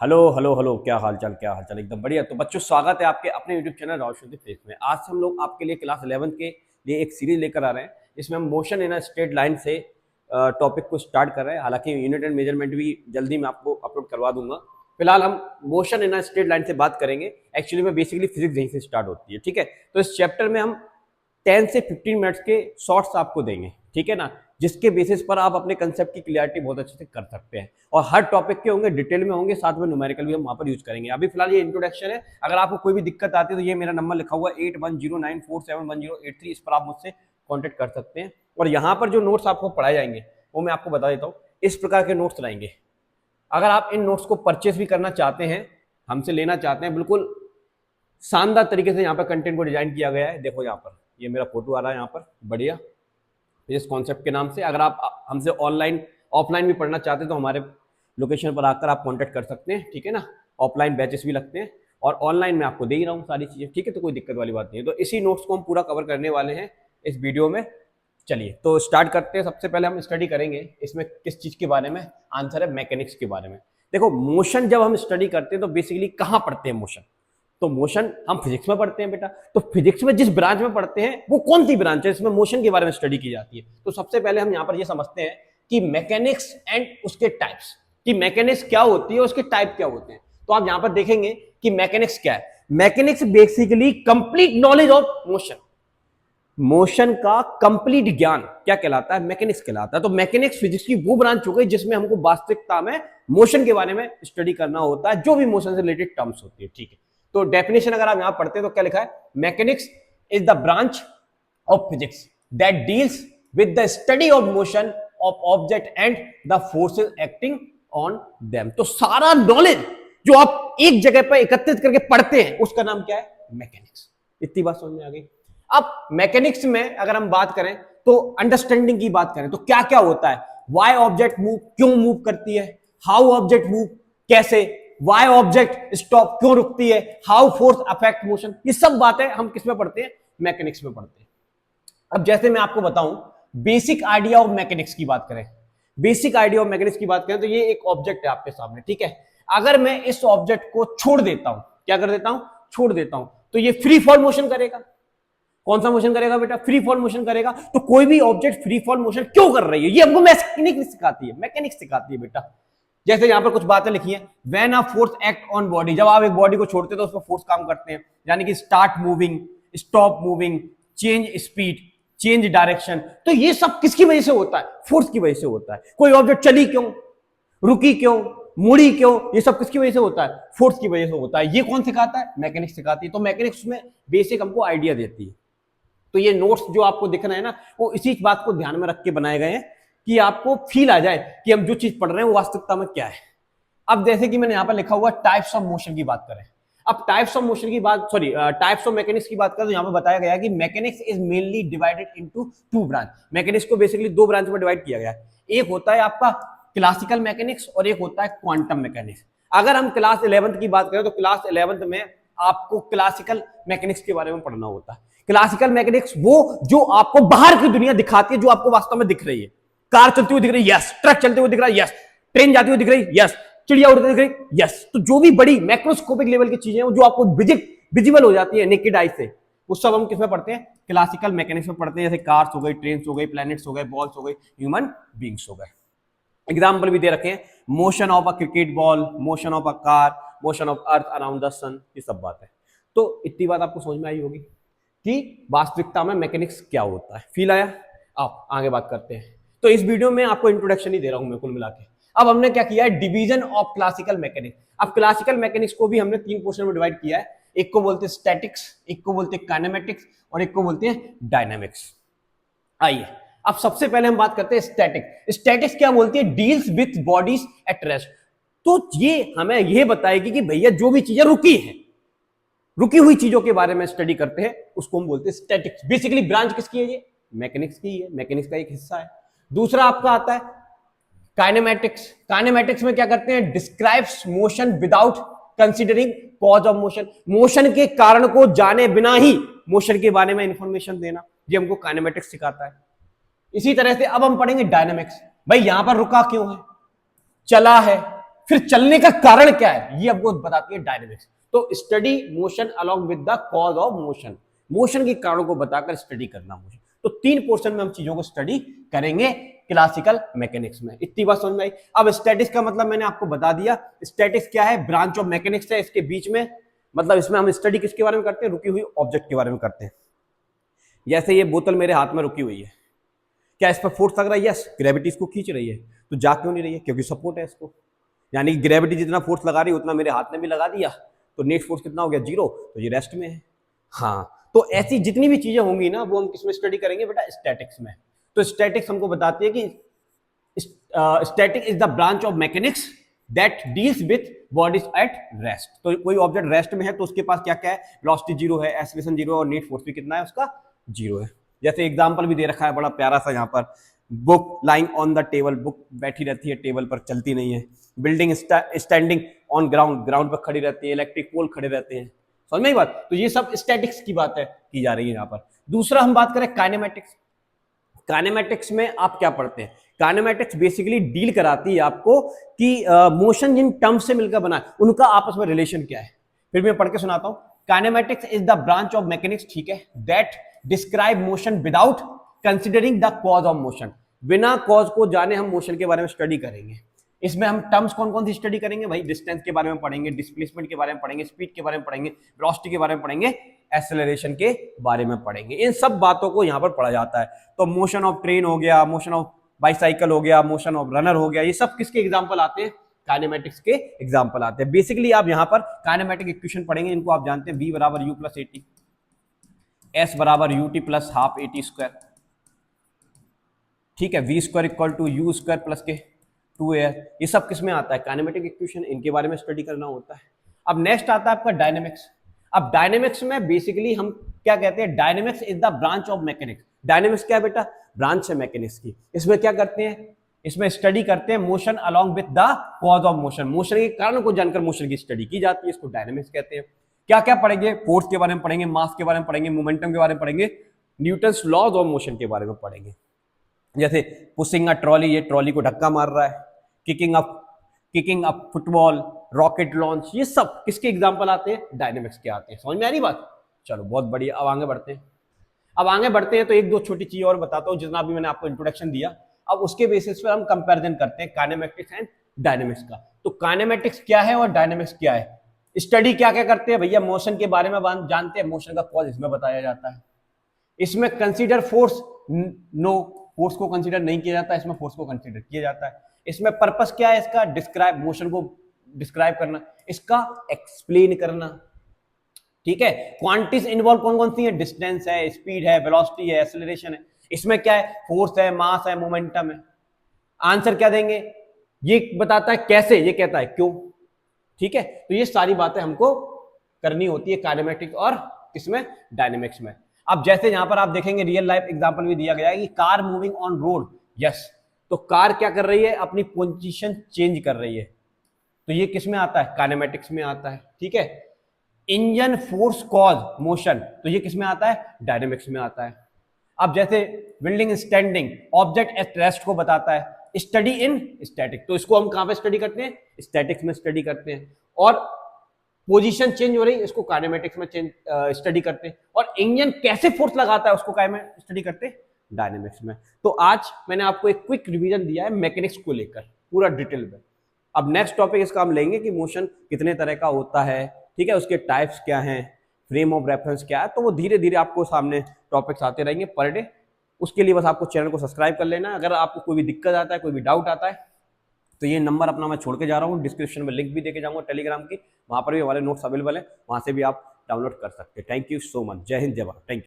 Hello hello hello, क्या हाल चाल, क्या हाल चाल। एकदम बढ़िया। तो बच्चों, स्वागत है आपके अपने यूट्यूब चैनल रोशन फेस में। आज से हम लोग आपके लिए क्लास 11 के लिए एक सीरीज लेकर आ रहे हैं। इसमें हम motion in a straight line से टॉपिक को स्टार्ट कर रहे हैं। हालांकि यूनिट एंड मेजरमेंट भी जल्दी मैं आपको अपलोड करवा दूंगा। फिलहाल हम motion in a straight line से बात करेंगे। एक्चुअली में बेसिकली फिजिक्स यहीं से स्टार्ट होती है, ठीक है। तो इस चैप्टर में हम 10 से 15 मिनट्स के शॉर्ट्स आपको देंगे, ठीक है ना, जिसके बेसिस पर आप अपने कंसेप्ट की क्लियरिटी बहुत अच्छे से कर सकते हैं। और हर टॉपिक के होंगे, डिटेल में होंगे, साथ में न्यूमेरिकल भी हम वहां पर यूज करेंगे। अभी फिलहाल ये इंट्रोडक्शन है। अगर आपको कोई भी दिक्कत आती है तो ये मेरा नंबर लिखा हुआ है 8109471083। इस पर आप मुझसे कॉन्टेक्ट कर सकते हैं। और यहाँ पर जो नोट्स आपको पढ़ाए जाएंगे वो मैं आपको बता देता हूँ। इस प्रकार के नोट्स लाएंगे। अगर आप इन नोट्स को परचेस भी करना चाहते हैं, हमसे लेना चाहते हैं, बिल्कुल शानदार तरीके से यहाँ पर कंटेंट को डिजाइन किया गया है। देखो यहाँ पर ये मेरा फोटो आ रहा है यहाँ पर, बढ़िया, इस कॉन्सेप्ट के नाम से। अगर आप हमसे ऑनलाइन ऑफलाइन भी पढ़ना चाहते हैं तो हमारे लोकेशन पर आकर आप कांटेक्ट कर सकते हैं, ठीक है ना। ऑफलाइन बैचेस भी लगते हैं और ऑनलाइन में आपको दे ही रहा हूँ सारी चीजें, ठीक है। तो कोई दिक्कत वाली बात नहीं है। तो इसी नोट्स को हम पूरा कवर करने वाले हैं इस वीडियो में। चलिए तो स्टार्ट करते हैं। सबसे पहले हम स्टडी करेंगे इसमें किस चीज के बारे में। आंसर है मैकेनिक्स के बारे में। देखो, मोशन जब हम स्टडी करते हैं तो बेसिकली कहाँ पढ़ते हैं मोशन? तो मोशन हम फिजिक्स में पढ़ते हैं बेटा। तो फिजिक्स में जिस ब्रांच में पढ़ते हैं वो कौन सी ब्रांच है इसमें मोशन के बारे में स्टडी की जाती है? तो सबसे पहले हम यहाँ पर ये समझते हैं कि मैकेनिक्स एंड उसके टाइप्स, कि मैकेनिक्स क्या होती है, उसके टाइप क्या होते हैं। तो आप यहाँ पर देखेंगे कि मैकेनिक्स क्या है। Mechanics basically complete knowledge of motion. Motion का कंप्लीट ज्ञान क्या कहलाता है? मैकेनिक्स कहलाता है। तो मैकेनिक्स फिजिक्स की वो ब्रांच हो गई जिसमें हमको वास्तविकता में मोशन के बारे में स्टडी करना होता है, जो भी मोशन से रिलेटेड टर्म्स होती है, ठीक है। तो डेफिनेशन अगर आप यहां पढ़ते हैं तो क्या लिखा है? Mechanics is the branch of physics that deals with the study of motion of object and the forces acting on them. तो सारा नॉलेज जो आप एक जगह पर एकत्रित करके पढ़ते हैं उसका नाम क्या है? मैकेनिक्स। इतनी बात समझ में आ गई। अब मैकेनिक्स में अगर हम बात करें तो अंडरस्टैंडिंग की बात करें तो क्या क्या होता है? वाई ऑब्जेक्ट मूव, क्यों मूव करती है? हाउ ऑब्जेक्ट मूव, कैसे? वाई ऑब्जेक्ट स्टॉप, क्यों रुकती है? How force affect motion. ये सब बातें हम किस में पढ़ते हैं? मैकेनिक्स में पढ़ते हैं। अब जैसे मैं आपको बताऊं, बेसिक आइडिया ऑफ मैकेनिक्स की बात करें, बेसिक आइडिया ऑफ मैकेनिक्स की बात करें तो ये एक ऑब्जेक्ट है आपके सामने, ठीक है। अगर मैं इस ऑब्जेक्ट को छोड़ देता हूं, क्या कर देता हूं? छोड़ देता हूं, तो ये फ्री फॉल मोशन करेगा। कौन सा मोशन करेगा बेटा? फ्री फॉल मोशन करेगा। तो कोई भी ऑब्जेक्ट फ्री फॉल मोशन क्यों कर रही है ये हमको मैकेनिक्स सिखाती है, मैकेनिक्स सिखाती है बेटा। जैसे यहां पर कुछ बातें लिखी हैं। When a force act on body, जब आप एक बॉडी को छोड़ते हैं तो उस पर फोर्स काम करते हैं, यानी कि start moving, stop moving, change speed, change direction. तो ये सब किसकी वजह से होता है? फोर्स की वजह से होता है। कोई ऑब्जेक्ट चली क्यों, रुकी क्यों, मुड़ी क्यों, ये सब किसकी वजह से होता है? फोर्स की वजह से होता है। ये कौन सिखाता है? मैकेनिक्स सिखाती है। तो मैकेनिक्स में बेसिक हमको आइडिया देती है। तो ये नोट्स जो आपको दिख रहे हैं ना, वो इसी बात को ध्यान में रख के बनाए गए हैं कि आपको फील आ जाए कि हम जो चीज पढ़ रहे हैं वो वास्तविकता में क्या है। अब जैसे कि मैंने यहां पर लिखा हुआ टाइप्स ऑफ मोशन की बात करें। अब टाइप्स ऑफ मोशन की बात, सॉरी, टाइप्स ऑफ मैकेनिक्स की बात करें तो यहां पर बताया गया है कि mechanics is mainly divided into two branch. Mechanics को बेसिकली दो ब्रांच में डिवाइड किया गया है। एक होता है आपका क्लासिकल मैकेनिक्स और एक होता है क्वांटम मैकेनिक्स। अगर हम क्लास 11th की बात करें तो क्लास 11th में आपको क्लासिकल मैकेनिक्स के बारे में पढ़ना होता है। क्लासिकल मैकेनिक्स वो जो आपको बाहर की दुनिया दिखाती है, जो आपको वास्तव में दिख रही है। कार चलती हुई दिख रही है, यस। ट्रक चलते हुए दिख रहा है, यस। ट्रेन जाती हुई दिख रही है, यस। चिड़िया उड़ती दिख रही है, यस। तो जो भी बड़ी मैक्रोस्कोपिक लेवल की चीजें हैं जो आपको विजिबल हो जाती है नेकेड आई से, वो सब हम किसमें पढ़ते हैं? क्लासिकल मैकेनिक्स में पढ़ते हैं। जैसे कार्स हो गई, ट्रेन हो गई, प्लैनेट्स हो गए, बॉल्स हो गई, ह्यूमन बींग्स हो गए। एग्जाम्पल भी दे रखे हैं, motion of a cricket ball, motion of a car, motion of earth around the sun, ये सब बात है। तो इतनी बात आपको समझ में आई होगी कि वास्तविकता में मैकेनिक्स क्या होता है। फील आया? आओ आगे बात करते हैं। तो इस वीडियो में आपको इंट्रोडक्शन ही दे रहा हूं मैं कुल मिला के। अब हमने क्या किया है? Division of classical mechanics. अब क्लासिकल मैकेनिक्स को भी हमने तीन पोर्शन में डिवाइड किया है। एक को बोलते हैं स्टैटिक्स, एक को बोलते हैं काइनेमेटिक्स और एक को बोलते हैं डायनामिक्स। आइए अब सबसे पहले हम बात करते हैं स्टैटिक। स्टैटिक्स क्या बोलती है? Deals with bodies at rest. तो ये हमें यह बताएगी कि भैया जो भी चीजें रुकी है, रुकी हुई चीजों के बारे में स्टडी करते हैं, उसको हम बोलते हैं स्टैटिक्स। बेसिकली ब्रांच किसकी है? ये मैकेनिक्स की है, मैकेनिक्स का एक हिस्सा है। दूसरा आपका आता है काइनेमेटिक्स। काइनेमेटिक्स में क्या करते हैं? Describes motion without considering cause of motion. Motion के कारण को जाने बिना ही मोशन के बारे में इंफॉर्मेशन देना, ये हमको काइनेमेटिक्स सिखाता है। इसी तरह से अब हम पढ़ेंगे डायनामिक्स। भाई यहां पर रुका क्यों है, चला है, फिर चलने का कारण क्या है ये आपको बताती है डायनेमिक्स। तो study motion along with the cause of motion, motion के कारणों को बताकर स्टडी करना मोशन। तो 3 पोर्शन में हम चीजों को स्टडी करेंगे क्लासिकल मैकेनिक्स में। इतनी बात समझ में आई। अब स्टैटिक्स का मतलब मैंने आपको बता दिया। स्टैटिक्स क्या है? ब्रांच ऑफ मैकेनिक्स है। इसके बीच में मतलब इसमें हम स्टडी किसके बारे में करते हैं? रुकी हुई ऑब्जेक्ट के बारे में करते हैं। जैसे ये बोतल मेरे हाथ में रुकी हुई है, क्या इस पर फोर्स लग रहा है? यस, ग्रेविटी इसको खींच रही है। तो जा क्यों नहीं रही है? क्योंकि सपोर्ट है इसको। यानी कि ग्रेविटी जितना फोर्स लगा रही है उतना मेरे हाथ ने भी लगा दिया, तो नेट फोर्स कितना हो गया? 0। तो ये रेस्ट में है। हाँ, तो ऐसी जितनी भी चीजें होंगी ना वो हम किसमें स्टडी करेंगे बेटा? स्टैटिक्स में। तो स्टैटिक्स हमको बताती है कि static is the branch of mechanics that deals with bodies at rest. तो कोई ऑब्जेक्ट रेस्ट में है तो उसके पास क्या क्या है? वेलोसिटी 0 है, एक्सेलरेशन 0 है और नेट फोर्स भी कितना है उसका? 0 है। जैसे एग्जांपल भी दे रखा है बड़ा प्यारा सा यहाँ पर, book lying on the table, book बैठी रहती है टेबल पर, चलती नहीं है। Building standing on ground, ground पर खड़ी रहती है। इलेक्ट्रिक पोल खड़े रहते हैं। समझ में ही बात? तो ये सब स्टैटिक्स की बात है, की जा रही है यहाँ पर। दूसरा हम बात करें काइनेमेटिक्स। काइनेमेटिक्स में आप क्या पढ़ते हैं? काइनेमेटिक्स बेसिकली डील कराती है आपको कि मोशन जिन टर्म्स से मिलकर बना है उनका आपस में रिलेशन क्या है। फिर मैं पढ़ के सुनाता हूं। Kinematics is the branch of mechanics, ठीक है, that describe motion without considering the cause of motion. बिना कॉज को जाने हम मोशन के बारे में स्टडी करेंगे। इसमें हम टर्म्स कौन कौन सी स्टडी करेंगे भाई? डिस्टेंस के बारे में पढ़ेंगे, डिस्प्लेसमेंट के बारे में पढ़ेंगे, स्पीड के बारे में पढ़ेंगे, वेलोसिटी के बारे में पढ़ेंगे, एक्सेलरेशन के बारे में पढ़ेंगे। इन सब बातों को यहां पर पढ़ा जाता है। तो मोशन ऑफ ट्रेन हो गया, मोशन ऑफ बाइसाइकिल हो गया, मोशन ऑफ रनर हो गया, ये सब किसके एग्जांपल आते हैं? काइनेमेटिक्स के एग्जांपल आते हैं। बेसिकली आप यहां पर काइनेमेटिक इक्वेशन पढ़ेंगे, इनको आप जानते हैं, v बराबर u प्लस at, s बराबर ut plus half at square, ठीक है, v square equal to u square plus के 2a। ये सब किसमें आता है? Kinematic equation. इनके बारे में स्टडी करना होता है। अब नेक्स्ट आता है आपका डायनेमिक्स। अब डायनेमिक्स में बेसिकली हम क्या कहते हैं? Dynamics is the branch of mechanics. Dynamics क्या है बेटा? ब्रांच है मैकेनिक्स की। इसमें क्या करते हैं? इसमें स्टडी करते हैं motion along with the cause of motion. Motion के कारण को जानकर मोशन की स्टडी की जाती है, इसको डायनेमिक्स कहते हैं। क्या क्या पढ़ेंगे? फोर्स के बारे में पढ़ेंगे, मास के बारे में पढ़ेंगे, मोमेंटम के बारे में पढ़ेंगे, न्यूटन्स लॉज ऑफ मोशन के बारे में पढ़ेंगे। जैसे पुशिंग अ ट्रॉली, ये ट्रॉली को धक्का मार रहा है, kicking up football, rocket launch, ये सब किसके एग्जांपल आते हैं? डायनेमिक्स के आते हैं। समझ में आ रही बात? चलो बहुत बढ़िया। अब आगे बढ़ते हैं। अब आगे बढ़ते हैं तो एक दो छोटी चीज और बताता हूं, जितना भी मैंने आपको इंट्रोडक्शन दिया। अब उसके बेसिस पर हम कंपैरिजन करते हैं काइनेमेटिक्स एंड डायनेमिक्स का। तो काइनेमेटिक्स क्या है और डायनेमिक्स क्या है? स्टडी क्या क्या करते हैं भैया? मोशन के बारे में जानते हैं, मोशन का कॉज इसमें बताया जाता है। इसमें कंसीडर फोर्स, नो, फोर्स को कंसीडर नहीं किया जाता, इसमें फोर्स को कंसीडर किया जाता है। इसमें पर्पस क्या है इसका? डिस्क्राइब, मोशन को डिस्क्राइब करना, इसका एक्सप्लेन करना, ठीक है। क्वांटिटीज इन्वॉल्व कौन कौन सी है? डिस्टेंस है, स्पीड है, वेलोसिटी है, एक्सेलरेशन है। इसमें क्या है? फोर्स है, मास है, मोमेंटम है। आंसर क्या देंगे? ये बताता है कैसे, ये कहता है क्यों, ठीक है। तो ये सारी बातें हमको करनी होती है काइनेमेटिक्स और किसमें? डायनेमिक्स में। अब जैसे यहां पर आप देखेंगे रियल लाइफ एग्जांपल भी दिया गया है कि car moving on road, yes, तो कार क्या कर रही है? अपनी पोजीशन चेंज कर रही है। तो ये किस में आता है? काइनेमेटिक्स में आता है, ठीक है। इंजन फोर्स कॉज मोशन, तो ये किस में आता है? डायनेमिक्स में आता है। अब जैसे building standing, object at rest को बताता है। स्टडी इन स्टैटिक, तो इसको हम कहां पे स्टडी करते हैं? स्टैटिक्स में स्टडी करते हैं। और पोजीशन चेंज हो रही है, इसको काइनेमेटिक्स में स्टडी करते हैं। और इंजन कैसे फोर्स लगाता है उसको काय में स्टडी करते हैं? डायनेमिक्स में। तो आज मैंने आपको एक क्विक रिवीजन दिया है मैकेनिक्स को लेकर पूरा डिटेल में। अब नेक्स्ट टॉपिक इसका हम लेंगे कि मोशन कितने तरह का होता है, ठीक है, उसके टाइप्स क्या हैं, फ्रेम ऑफ रेफरेंस क्या है। तो वो धीरे धीरे आपको सामने टॉपिक्स आते रहेंगे पर डे। उसके लिए बस आपको चैनल को सब्सक्राइब कर लेना। अगर आपको कोई भी दिक्कत आता है, कोई भी डाउट आता है, तो ये नंबर अपना मैं छोड़ के जा रहा हूँ, डिस्क्रिप्शन में लिंक भी देके जाऊंगा टेलीग्राम की, वहां पर भी हमारे नोट्स अवेलेबल है, वहां से भी आप डाउनलोड कर सकते हैं। Thank you so much. जय हिंद, जय भारत। Thank you.